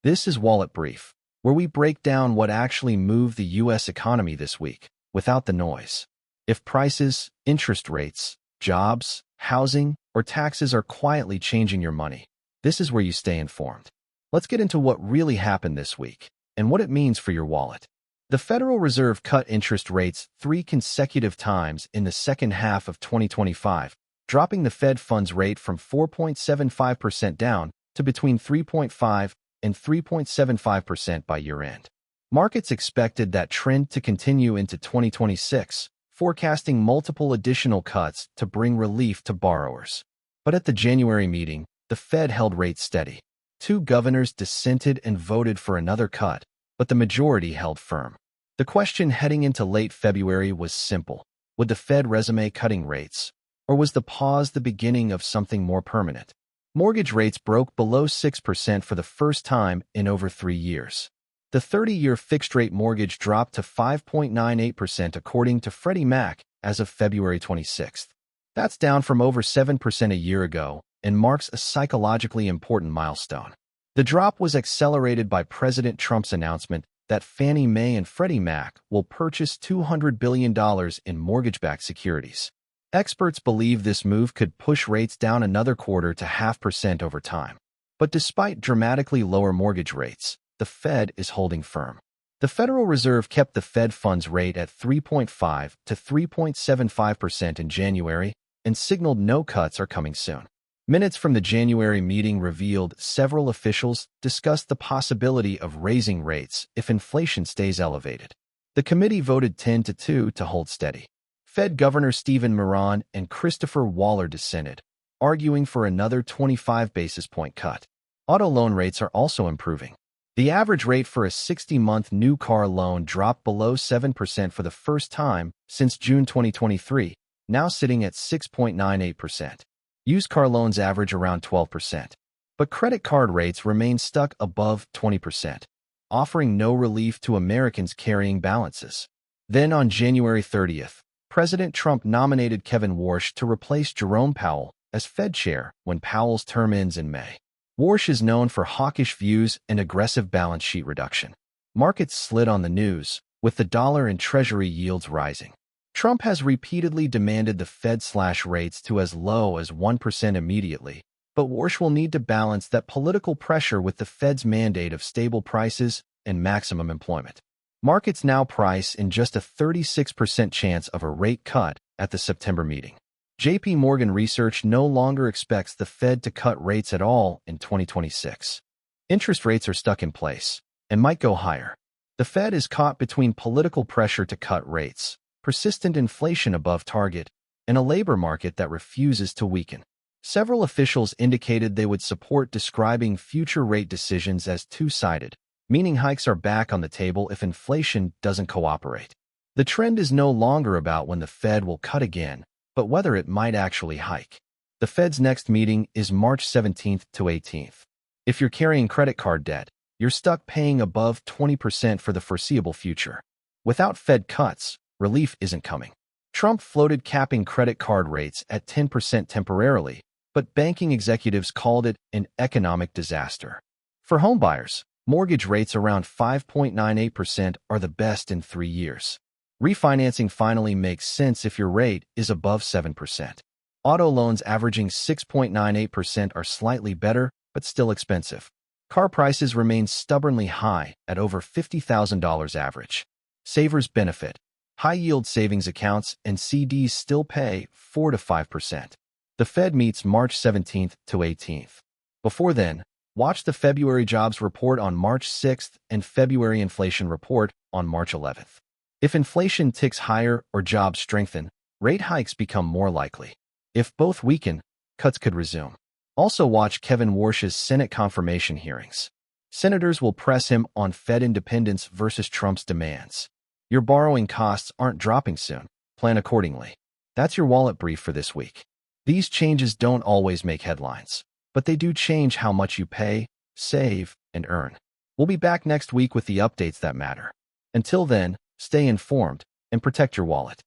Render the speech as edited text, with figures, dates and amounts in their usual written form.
This is Wallet Brief, where we break down what actually moved the U.S. economy this week, without the noise. If prices, interest rates, jobs, housing, or taxes are quietly changing your money, this is where you stay informed. Let's get into what really happened this week, and what it means for your wallet. The Federal Reserve cut interest rates 3 consecutive times in the second half of 2025, dropping the Fed funds rate from 4.75% down to between 3.5 and 3.75% by year-end. Markets expected that trend to continue into 2026, forecasting multiple additional cuts to bring relief to borrowers. But at the January meeting, the Fed held rates steady. 2 governors dissented and voted for another cut, but the majority held firm. The question heading into late February was simple. Would the Fed resume cutting rates, or was the pause the beginning of something more permanent? Mortgage rates broke below 6% for the first time in over 3 years. The 30-year fixed-rate mortgage dropped to 5.98% according to Freddie Mac as of February 26. That's down from over 7% a year ago and marks a psychologically important milestone. The drop was accelerated by President Trump's announcement that Fannie Mae and Freddie Mac will purchase $200 billion in mortgage-backed securities. Experts believe this move could push rates down another 0.25% to 0.5% over time. But despite dramatically lower mortgage rates, the Fed is holding firm. The Federal Reserve kept the Fed funds rate at 3.5 to 3.75% in January and signaled no cuts are coming soon. Minutes from the January meeting revealed several officials discussed the possibility of raising rates if inflation stays elevated. The committee voted 10-2 to hold steady. Fed Governor Stephen Mnuchin and Christopher Waller dissented, arguing for another 25 basis point cut. Auto loan rates are also improving. The average rate for a 60-month new car loan dropped below 7% for the first time since June 2023, now sitting at 6.98%. Used car loans average around 12%. But credit card rates remain stuck above 20%, offering no relief to Americans carrying balances. Then on January 30th, President Trump nominated Kevin Warsh to replace Jerome Powell as Fed chair when Powell's term ends in May. Warsh is known for hawkish views and aggressive balance sheet reduction. Markets slid on the news, with the dollar and Treasury yields rising. Trump has repeatedly demanded the Fed slash rates to as low as 1% immediately, but Warsh will need to balance that political pressure with the Fed's mandate of stable prices and maximum employment. Markets now price in just a 36% chance of a rate cut at the September meeting. J.P. Morgan Research no longer expects the Fed to cut rates at all in 2026. Interest rates are stuck in place and might go higher. The Fed is caught between political pressure to cut rates, persistent inflation above target, and a labor market that refuses to weaken. Several officials indicated they would support describing future rate decisions as two-sided, meaning hikes are back on the table if inflation doesn't cooperate. The trend is no longer about when the Fed will cut again, but whether it might actually hike. The Fed's next meeting is March 17th to 18th. If you're carrying credit card debt, you're stuck paying above 20% for the foreseeable future. Without Fed cuts, relief isn't coming. Trump floated capping credit card rates at 10% temporarily, but banking executives called it an economic disaster. For homebuyers, mortgage rates around 5.98% are the best in 3 years. Refinancing finally makes sense if your rate is above 7%. Auto loans averaging 6.98% are slightly better, but still expensive. Car prices remain stubbornly high at over $50,000 average. Savers benefit. High-yield savings accounts and CDs still pay 4 to 5%. The Fed meets March 17th to 18th. Before then, watch the February jobs report on March 6th and February inflation report on March 11th. If inflation ticks higher or jobs strengthen, rate hikes become more likely. If both weaken, cuts could resume. Also watch Kevin Warsh's Senate confirmation hearings. Senators will press him on Fed independence versus Trump's demands. Your borrowing costs aren't dropping soon. Plan accordingly. That's your wallet brief for this week. These changes don't always make headlines, but they do change how much you pay, save, and earn. We'll be back next week with the updates that matter. Until then, stay informed and protect your wallet.